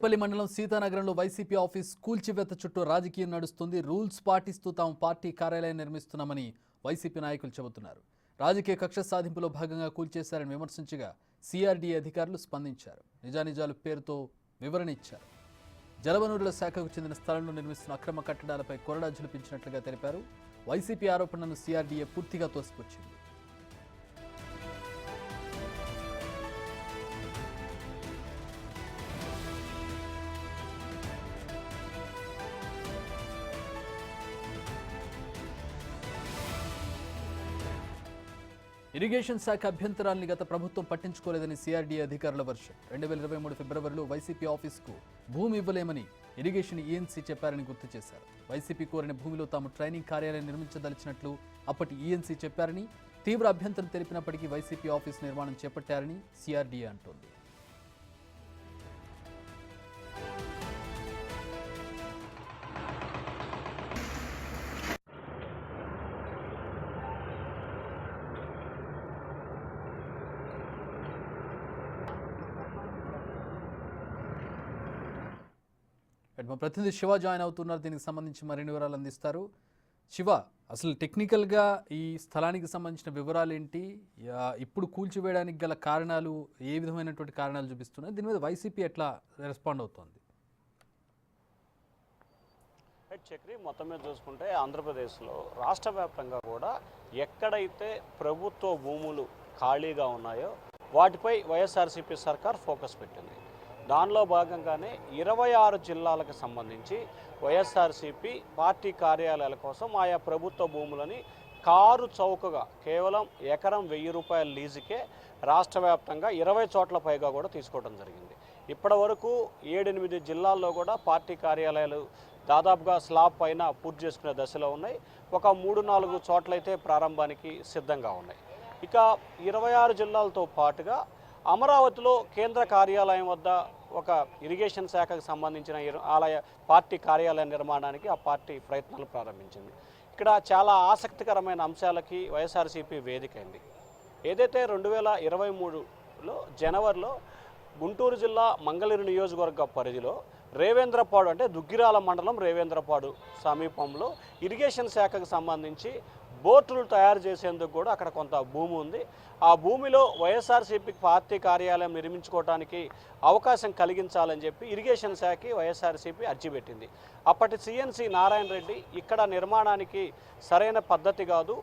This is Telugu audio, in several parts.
పల్లి మండలం సీతానగరంలో వైసీపీ ఆఫీస్ కూల్చివేత చుట్టూ రాజకీయం నడుస్తుంది. రూల్స్ పాటిస్తూ తాము పార్టీ కార్యాలయం నిర్మిస్తున్నామని వైసీపీ నాయకులు చెబుతున్నారు. రాజకీయ కక్ష సాధింపులో భాగంగా కూల్చేశారని విమర్శించగా సిఆర్డీఏ అధికారులు స్పందించారు. నిజానిజాలు పేరుతో వివరణ ఇచ్చారు. జలవనరుల శాఖకు చెందిన స్థలంలో నిర్మిస్తున్న అక్రమ కట్టడాలపై కొరడా జలిపించినట్లుగా తెలిపారు. వైసీపీ ఆరోపణలను సిఆర్డీఏ పూర్తిగా తోసిపుచ్చింది. ఇరిగేషన్ శాఖ అభ్యంతరాల్ని గత ప్రభుత్వం పట్టించుకోలేదని సిఆర్డీఏ అధికారుల వర్షం. 2023 ఫిబ్రవరిలో వైసీపీ ఆఫీసుకు భూమి ఇవ్వలేమని ఇరిగేషన్ ఈఎన్సీ చెప్పారని గుర్తు చేశారు. వైసీపీ కోరిన భూమిలో తాము ట్రైనింగ్ కార్యాలయం నిర్మించదలిచినట్లు అప్పటి ఈఎన్సీ చెప్పారని, తీవ్ర అభ్యంతరం తెలిపినప్పటికీ వైసీపీ ఆఫీసు నిర్మాణం చేపట్టారని సిఆర్డీఏ అంటోంది. మా ప్రతినిధి శివ జాయిన్ అవుతున్నారు. దీనికి సంబంధించి మరిన్ని వివరాలు అందిస్తారు. శివ, అసలు టెక్నికల్గా ఈ స్థలానికి సంబంధించిన వివరాలు ఏంటి? ఇప్పుడు కూల్చివేయడానికి గల కారణాలు ఏ విధమైనటువంటి కారణాలు చూపిస్తున్నాయి? దీని మీద వైసీపీ ఎట్లా రెస్పాండ్ అవుతోంది? చక్రి మొత్తం మీద చూసుకుంటే ఆంధ్రప్రదేశ్లో రాష్ట్ర వ్యాప్తంగా కూడా ఎక్కడైతే ప్రభుత్వ భూములు ఖాళీగా ఉన్నాయో వాటిపై వైఎస్ఆర్సీపీ సర్కార్ ఫోకస్ పెట్టింది. దానిలో భాగంగానే 26 జిల్లాలకు సంబంధించి వైఎస్ఆర్సీపీ పార్టీ కార్యాలయాల కోసం ఆయా ప్రభుత్వ భూములని కారు చౌకగా కేవలం ఎకరం 1000 రూపాయల లీజుకే రాష్ట్ర వ్యాప్తంగా 20 చోట్ల పైగా కూడా తీసుకోవడం జరిగింది. ఇప్పటి వరకు 7-8 జిల్లాల్లో కూడా పార్టీ కార్యాలయాలు దాదాపుగా స్లాబ్ పైన పూర్తి చేసుకునే దశలో ఉన్నాయి. ఒక 3-4 చోట్లయితే ప్రారంభానికి సిద్ధంగా ఉన్నాయి. ఇక 26 జిల్లాలతో పాటుగా అమరావతిలో కేంద్ర కార్యాలయం వద్ద ఒక ఇరిగేషన్ శాఖకు సంబంధించిన ఆలయ పార్టీ కార్యాలయ నిర్మాణానికి ఆ పార్టీ ప్రయత్నాలు ప్రారంభించింది. ఇక్కడ చాలా ఆసక్తికరమైన అంశాలకి వైఎస్ఆర్సీపీ వేదికైంది. ఏదైతే 2023లో జనవరిలో గుంటూరు జిల్లా మంగళగిరి నియోజకవర్గ పరిధిలో రేవేంద్రపాడు అంటే దుగ్గిరాల మండలం రేవేంద్రపాడు సమీపంలో ఇరిగేషన్ శాఖకు సంబంధించి బోటులు తయారు చేసేందుకు కూడా అక్కడ కొంత భూమి ఉంది. ఆ భూమిలో వైఎస్ఆర్సీపీ పార్టీ కార్యాలయం నిర్మించుకోవడానికి అవకాశం కలిగించాలని చెప్పి ఇరిగేషన్ శాఖకి వైఎస్ఆర్సీపీ అర్జీ పెట్టింది. అప్పటి సిఎన్సి నారాయణ రెడ్డి ఇక్కడ నిర్మాణానికి సరైన పద్ధతి కాదు,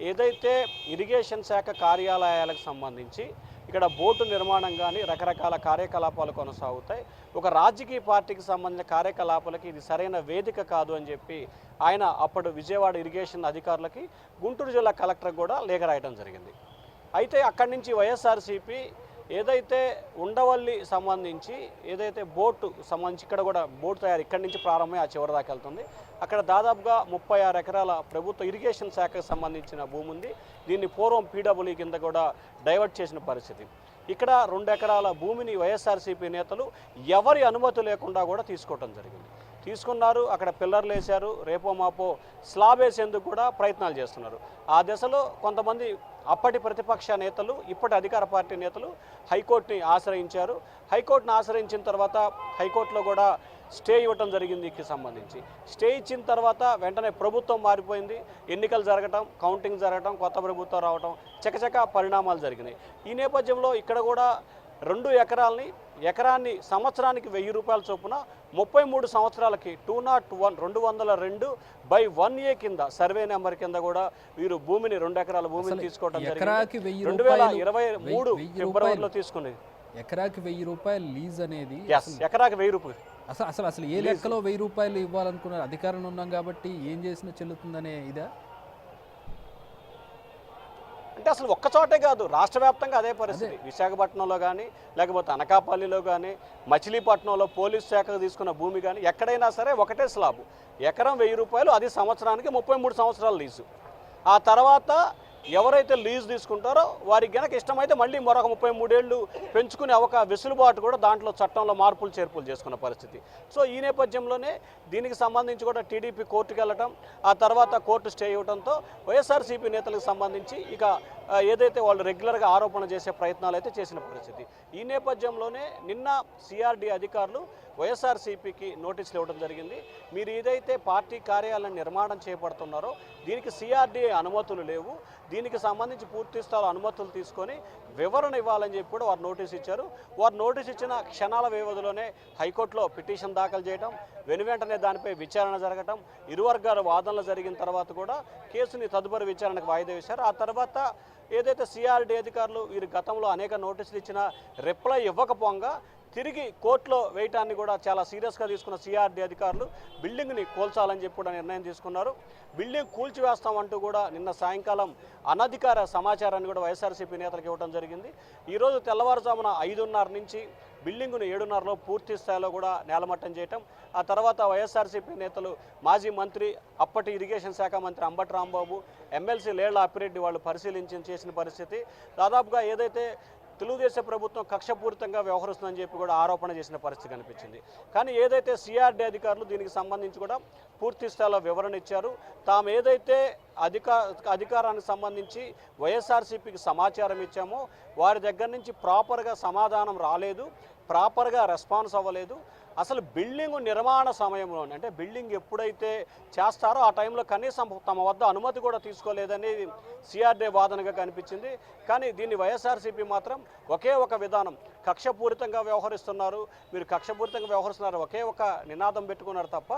ఏదైతే ఇరిగేషన్ శాఖ కార్యాలయాలకు సంబంధించి ఇక్కడ బోటు నిర్మాణం కానీ రకరకాల కార్యకలాపాలు కొనసాగుతాయి, ఒక రాజకీయ పార్టీకి సంబంధించిన కార్యకలాపాలకి ఇది సరైన వేదిక కాదు అని చెప్పి ఆయన అప్పుడు విజయవాడ ఇరిగేషన్ అధికారులకి గుంటూరు జిల్లా కలెక్టర్ కూడా లేఖ రాయడం జరిగింది. అయితే అక్కడి నుంచి వైఎస్ఆర్సీపీ ఏదైతే ఉండవల్లి సంబంధించి ఏదైతే బోటు సంబంధించి ఇక్కడ కూడా బోటు తయారు ఇక్కడి నుంచి ప్రారంభమై ఆ చివరి దాకా వెళ్తుంది. అక్కడ దాదాపుగా 36 ఎకరాల ప్రభుత్వ ఇరిగేషన్ శాఖకు సంబంధించిన భూమి ఉంది. దీన్ని పూర్వం పీడబ్ల్యూ కింద కూడా డైవర్ట్ చేసిన పరిస్థితి. ఇక్కడ 2 ఎకరాల భూమిని వైఎస్ఆర్సీపీ నేతలు ఎవరి అనుమతి లేకుండా కూడా తీసుకోవడం జరిగింది. తీసుకున్నారు, అక్కడ పిల్లర్లు వేశారు, రేపో మాపో స్లాబ్ వేసేందుకు కూడా ప్రయత్నాలు చేస్తున్నారు. ఆ దశలో కొంతమంది అప్పటి ప్రతిపక్ష నేతలు ఇప్పటి అధికార పార్టీ నేతలు హైకోర్టుని ఆశ్రయించారు. హైకోర్టును ఆశ్రయించిన తర్వాత హైకోర్టులో కూడా స్టే ఇవ్వటం జరిగింది. దీనికి సంబంధించి స్టే ఇచ్చిన తర్వాత వెంటనే ప్రభుత్వం మారిపోయింది, ఎన్నికలు జరగటం, కౌంటింగ్ జరగటం, కొత్త ప్రభుత్వం రావటం, చకచక పరిణామాలు జరిగినాయి. ఈ నేపథ్యంలో ఇక్కడ కూడా 2 ఎకరాలని ఎకరాన్ని సంవత్సరానికి 1000 రూపాయల చొప్పున 33 సంవత్సరాలకి 202/1A కింద సర్వే నెంబర్ కింద కూడా వీరు భూమిని 2 ఎకరాల భూమిని తీసుకోవడం జరిగింది. 2023 ఫిబ్రవరిలో తీసుకునేది. ఎకరాకి 1000 రూపాయలు లీజ్ అనేది ఎకరాకి 1000 రూపాయలు. అసలు ఏ లెక్కలో 1000 రూపాయలు ఇవ్వాలనుకున్నారు? అధికారంలో ఉన్నాం కాబట్టి ఏం చేసినా చెల్లుతుందనే ఇదా? అంటే అసలు ఒక్క చోటే కాదు, రాష్ట్ర వ్యాప్తంగా అదే పరిస్థితి. విశాఖపట్నంలో కానీ లేకపోతే అనకాపల్లిలో కానీ మచిలీపట్నంలో పోలీస్ శాఖకు తీసుకున్న భూమి కానీ ఎక్కడైనా సరే ఒకటే స్లాబు, ఎకరం 1000 రూపాయలు, అది సంవత్సరానికి 33 సంవత్సరాల లీజు. ఆ తర్వాత ఎవరైతే లీజ్ తీసుకుంటారో వారికి గనక ఇష్టమైతే మళ్ళీ మరొక 33 ఏళ్ళు పెంచుకునే వెసులుబాటు కూడా దాంట్లో చట్టంలో మార్పులు చేర్పులు చేసుకున్న పరిస్థితి. సో ఈ నేపథ్యంలోనే దీనికి సంబంధించి కూడా టీడీపీ కోర్టుకు వెళ్ళటం, ఆ తర్వాత కోర్టు స్టే ఇవ్వడంతో వైఎస్ఆర్సీపీ నేతలకు సంబంధించి ఇక ఏదైతే వాళ్ళు రెగ్యులర్గా ఆరోపణ చేసే ప్రయత్నాలు అయితే చేసిన పరిస్థితి. ఈ నేపథ్యంలోనే నిన్న సిఆర్డీ అధికారులు వైఎస్ఆర్సీపీకి నోటీసులు ఇవ్వడం జరిగింది. మీరు ఏదైతే పార్టీ కార్యాలయం నిర్మాణం చేపడుతున్నారో దీనికి సిఆర్డీ అనుమతులు లేవు, దీనికి సంబంధించి పూర్తి స్థాయి అనుమతులు తీసుకొని వివరణ ఇవ్వాలని చెప్పి కూడా వారు నోటీస్ ఇచ్చారు. వారు నోటీస్ ఇచ్చిన క్షణాల వ్యవధిలోనే హైకోర్టులో పిటిషన్ దాఖలు చేయడం, వెనువెంటనే దానిపై విచారణ జరగటం, ఇరు వర్గాల వాదనలు జరిగిన తర్వాత కూడా కేసుని తదుపరి విచారణకు వాయిదా వేశారు. ఆ తర్వాత ఏదైతే సిఆర్డీ అధికారులు వీరు గతంలో అనేక నోటీసులు ఇచ్చినా రిప్లై ఇవ్వకపోగా తిరిగి కోర్టులో వేయటాన్ని కూడా చాలా సీరియస్గా తీసుకున్న సిఆర్డీ అధికారులు బిల్డింగ్ని కూల్చాలని చెప్పి కూడా నిర్ణయం తీసుకున్నారు. బిల్డింగ్ కూల్చివేస్తామంటూ కూడా నిన్న సాయంకాలం అనధికార సమాచారాన్ని కూడా వైఎస్ఆర్సీపీ నేతలకు ఇవ్వడం జరిగింది. ఈరోజు తెల్లవారుజామున 5:30 నుంచి బిల్డింగును 7:30లో పూర్తి స్థాయిలో కూడా నేలమట్టం చేయటం, ఆ తర్వాత వైఎస్ఆర్సీపీ నేతలు మాజీ మంత్రి అప్పటి ఇరిగేషన్ శాఖ మంత్రి అంబటి రాంబాబు, ఎమ్మెల్సీ లేళ్ల అప్పిరెడ్డి వాళ్ళు చేసిన పరిస్థితి. దాదాపుగా ఏదైతే తెలుగుదేశం ప్రభుత్వం కక్షపూరితంగా వ్యవహరిస్తుందని చెప్పి కూడా ఆరోపణ చేసిన పరిస్థితి కనిపించింది. కానీ ఏదైతే సిఆర్డీ అధికారులు దీనికి సంబంధించి కూడా పూర్తి స్థాయిలో వివరణ ఇచ్చారు. తాము ఏదైతే అధికారానికి సంబంధించి వైఎస్ఆర్సీపీకి సమాచారం ఇచ్చామో వారి దగ్గర నుంచి ప్రాపర్గా సమాధానం రాలేదు, ప్రాపర్గా రెస్పాన్స్ అవ్వలేదు. అసలు బిల్డింగ్ నిర్మాణ సమయంలోనే అంటే బిల్డింగ్ ఎప్పుడైతే చేస్తారో ఆ టైంలో కనీసం తమ వద్ద అనుమతి కూడా తీసుకోలేదని సిఆర్డీ వాదనగా కనిపించింది. కానీ దీన్ని వైఎస్ఆర్సీపీ మాత్రం ఒకే ఒక విధానం, కక్షపూరితంగా వ్యవహరిస్తున్నారు, మీరు కక్షపూరితంగా వ్యవహరిస్తున్నారు ఒకే ఒక నినాదం పెట్టుకున్నారు తప్ప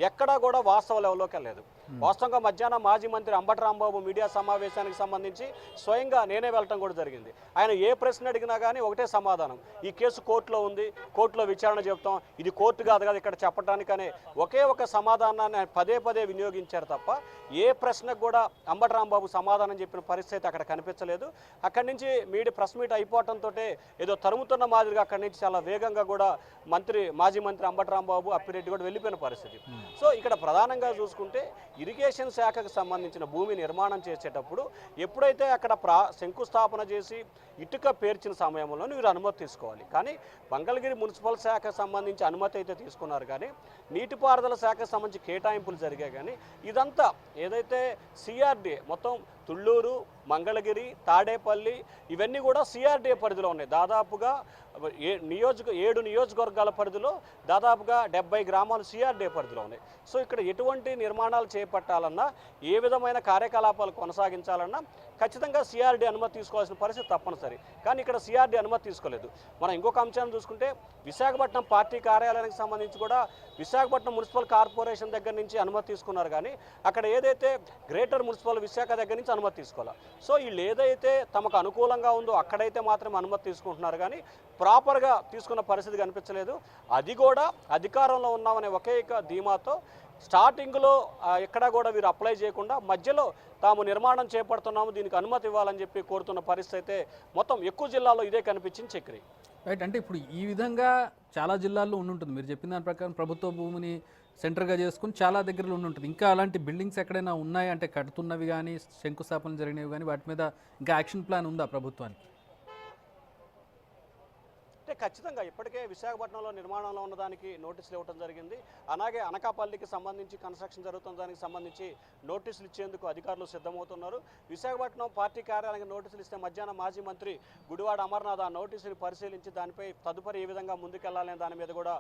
ఎక్కడా కూడా వాస్తవ లెవెల్లోకి వెళ్ళలేదు. వాస్తవంగా మధ్యాహ్నం మాజీ మంత్రి అంబటి రాంబాబు మీడియా సమావేశానికి సంబంధించి స్వయంగా నేనే వెళ్ళటం కూడా జరిగింది. ఆయన ఏ ప్రశ్న అడిగినా కానీ ఒకటే సమాధానం, ఈ కేసు కోర్టులో ఉంది, కోర్టులో విచారణ చెప్తాం, ఇది కోర్టు కాదు కదా ఇక్కడ చెప్పడానికనే ఒకే ఒక సమాధానాన్ని పదే పదే వినియోగించారు తప్ప ఏ ప్రశ్నకు కూడా అంబటి రాంబాబు సమాధానం చెప్పిన పరిస్థితి అక్కడ కనిపించలేదు. అక్కడి నుంచి ప్రెస్ మీట్ అయిపోవడంతో ఏదో తరుముతున్న మాదిరిగా అక్కడి నుంచి చాలా వేగంగా కూడా మాజీ మంత్రి అంబటి రాంబాబు అప్పిరెడ్డి కూడా వెళ్ళిపోయిన పరిస్థితి. సో ఇక్కడ ప్రధానంగా చూసుకుంటే ఇరిగేషన్ శాఖకు సంబంధించిన భూమి నిర్మాణం చేసేటప్పుడు ఎప్పుడైతే అక్కడ శంకుస్థాపన చేసి ఇటుక పేర్చిన సమయంలో వీరు అనుమతి తీసుకోవాలి. కానీ మంగళగిరి మున్సిపల్ శాఖకు సంబంధించి అనుమతి అయితే తీసుకున్నారు, కానీ నీటిపారుదల శాఖకు సంబంధించి కేటాయింపులు జరిగాయి. కానీ ఇదంతా ఏదైతే సిఆర్డీ మొత్తం తుళ్ళూరు, మంగళగిరి, తాడేపల్లి ఇవన్నీ కూడా సిఆర్డీ పరిధిలో ఉన్నాయి. దాదాపుగా 7 నియోజకవర్గాల పరిధిలో దాదాపుగా 70 గ్రామాలు సిఆర్డీ పరిధిలో ఉన్నాయి. సో ఇక్కడ ఎటువంటి నిర్మాణాలు చేపట్టాలన్నా, ఏ విధమైన కార్యకలాపాలు కొనసాగించాలన్నా ఖచ్చితంగా సిఆర్డీ అనుమతి తీసుకోవాల్సిన పరిస్థితి తప్పనిసరి. కానీ ఇక్కడ సిఆర్డీ అనుమతి తీసుకోలేదు. మనం ఇంకొక అంశాన్ని చూసుకుంటే విశాఖపట్నం పార్టీ కార్యాలయానికి సంబంధించి కూడా విశాఖపట్నం మున్సిపల్ కార్పొరేషన్ దగ్గర నుంచి అనుమతి తీసుకున్నారు, కానీ అక్కడ ఏదైతే గ్రేటర్ మున్సిపల్ విశాఖ దగ్గర నుంచి అనుమతి తీసుకోవాలి. సో వీళ్ళు ఏదైతే తమకు అనుకూలంగా ఉందో అక్కడైతే మాత్రం అనుమతి తీసుకుంటున్నారు, కానీ ప్రాపర్గా తీసుకున్న పరిస్థితి కనిపించలేదు. అది కూడా అధికారంలో ఉన్నామనే ఒకే ధీమాతో స్టార్టింగ్లో ఎక్కడా కూడా వీరు అప్లై చేయకుండా మధ్యలో తాము నిర్మాణం చేపడుతున్నాము, దీనికి అనుమతి ఇవ్వాలని చెప్పి కోరుతున్న పరిస్థితి అయితే మొత్తం ఎక్కువ జిల్లాల్లో ఇదే కనిపించింది. చక్రి రైట్, అంటే ఇప్పుడు ఈ విధంగా చాలా జిల్లాల్లో ఉండుంటుంది. మీరు చెప్పిన దాని ప్రకారం ప్రభుత్వ భూమిని సెంటర్గా చేసుకుని చాలా దగ్గరలో ఉండుంటుంది. ఇంకా అలాంటి బిల్డింగ్స్ ఎక్కడైనా ఉన్నాయి అంటే కడుతున్నవి కానీ శంకుస్థాపన జరిగినవి కానీ వాటి మీద ఇంకా యాక్షన్ ప్లాన్ ఉందా ప్రభుత్వానికి? అంటే ఖచ్చితంగా ఇప్పటికే విశాఖపట్నంలో నిర్మాణంలో ఉన్నదానికి నోటీసులు ఇవ్వడం జరిగింది. అలాగే అనకాపల్లికి సంబంధించి కన్స్ట్రక్షన్ జరుగుతున్న దానికి సంబంధించి నోటీసులు ఇచ్చేందుకు అధికారులు సిద్ధమవుతున్నారు. విశాఖపట్నం పార్టీ కార్యాలయానికి నోటీసులు ఇస్తే మధ్యాహ్నం మాజీ మంత్రి గుడివాడ అమర్నాథ్ ఆ నోటీసుని పరిశీలించి దానిపై తదుపరి ఏ విధంగా ముందుకెళ్లాలనే దాని మీద కూడా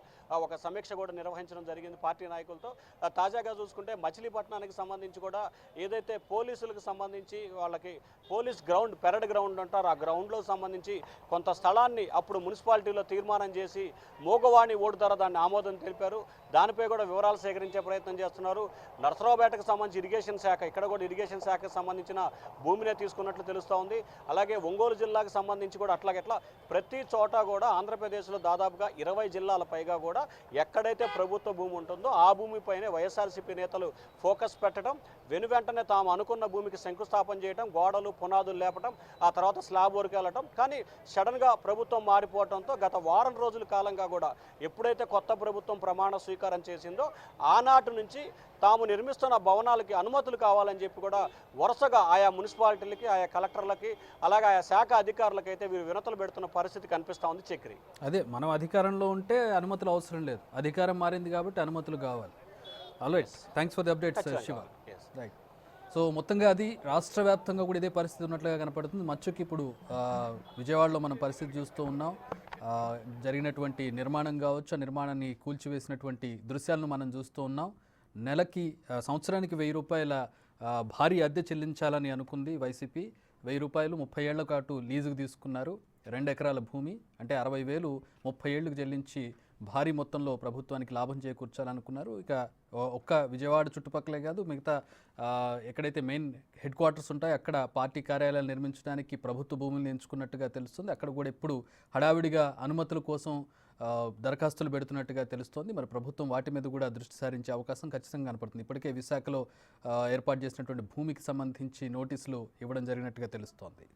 ఒక సమీక్ష కూడా నిర్వహించడం జరిగింది పార్టీ నాయకులతో. తాజాగా చూసుకుంటే మచిలీపట్నానికి సంబంధించి కూడా ఏదైతే పోలీసులకు సంబంధించి వాళ్ళకి పోలీస్ గ్రౌండ్, పెరడ్ గ్రౌండ్ అంటారు, ఆ గ్రౌండ్లో సంబంధించి కొంత స్థలాన్ని అప్పుడు మున్సిపాలిటీలో తీర్మానం చేసి మోగవాణి ఓటు ధర దాన్ని ఆమోదం తెలిపారు. దానిపై కూడా వివరాలు సేకరించే ప్రయత్నం చేస్తున్నారు. నరసరావుపేటకు సంబంధించి ఇరిగేషన్ శాఖ, ఇక్కడ కూడా ఇరిగేషన్ శాఖకు సంబంధించిన భూమినే తీసుకున్నట్లు తెలుస్తూ ఉంది. అలాగే ఒంగోలు జిల్లాకు సంబంధించి కూడా అట్లాగెట్లా ప్రతి చోట కూడా ఆంధ్రప్రదేశ్లో దాదాపుగా 20 జిల్లాల పైగా కూడా ఎక్కడైతే ప్రభుత్వ భూమి ఉంటుందో ఆ భూమిపైనే వైఎస్ఆర్సీపీ నేతలు ఫోకస్ పెట్టడం, వెనువెంటనే తాము అనుకున్న భూమికి శంకుస్థాపన చేయడం, గోడలు పునాదులు లేపడం, ఆ తర్వాత స్లాబ్ వరకు వెళ్ళటం. కానీ సడన్గా ప్రభుత్వం మారిపోవడంతో గత వారం రోజుల కాలంగా కూడా ఎప్పుడైతే కొత్త ప్రభుత్వం ప్రమాణ స్వీకారం చేసిందో ఆనాటి నుంచి తాము నిర్మిస్తున్న భవనాలకి అనుమతులు కావాలని చెప్పి కూడా వరుసగా ఆయా మున్సిపాలిటీలకి, ఆయా కలెక్టర్లకి, అలాగే ఆయా శాఖ అధికారులకి అయితే వీరు వినతులు పెడుతున్న పరిస్థితి కనిపిస్తూ ఉంది. చక్రి, అదే మనం అధికారంలో ఉంటే అనుమతులు అవసరం లేదు, అధికారం మారింది కాబట్టి అనుమతులు కావాలి. Alright, thanks for the updates Shiva. Right. So మొత్తంగా అది రాష్ట్ర వ్యాప్తంగా కూడా ఇదే పరిస్థితి ఉన్నట్లుగా కనపడుతుంది. మచ్చుకి ఇప్పుడు విజయవాడలో మనం పరిస్థితి చూస్తూ ఉన్నాం. ఆ, జరిగినటువంటి నిర్మాణం కావచ్చు, ఆ నిర్మాణాన్ని కూల్చివేసినటువంటి దృశ్యాలను మనం చూస్తూ ఉన్నాం. నెలకి సంవత్సరానికి 1000 రూపాయల భారీ అద్దె చెల్లించాలని అనుకుంది వైసీపీ. 1000 రూపాయలు 30 ఏళ్ల పాటు లీజుకు తీసుకున్నారు. 2 ఎకరాల భూమి అంటే 60,000 30 ఏళ్లకు చెల్లించి భారీ మొత్తంలో ప్రభుత్వానికి లాభం చేకూర్చాలనుకున్నారు. ఇక ఒక్క విజయవాడ చుట్టుపక్కలే కాదు, మిగతా ఎక్కడైతే మెయిన్ హెడ్ క్వార్టర్స్ ఉంటాయో అక్కడ పార్టీ కార్యాలయాలు నిర్మించడానికి ప్రభుత్వ భూములను ఎంచుకున్నట్టుగా తెలుస్తుంది. అక్కడ కూడా ఎప్పుడు హడావిడిగా అనుమతుల కోసం దరఖాస్తులు పెడుతున్నట్టుగా తెలుస్తోంది. మరి ప్రభుత్వం వాటి మీద కూడా దృష్టి సారించే అవకాశం ఖచ్చితంగా కనపడుతుంది. ఇప్పటికే విశాఖలో ఏర్పాటు చేసినటువంటి భూమికి సంబంధించి నోటీసులు ఇవ్వడం జరిగినట్టుగా తెలుస్తోంది.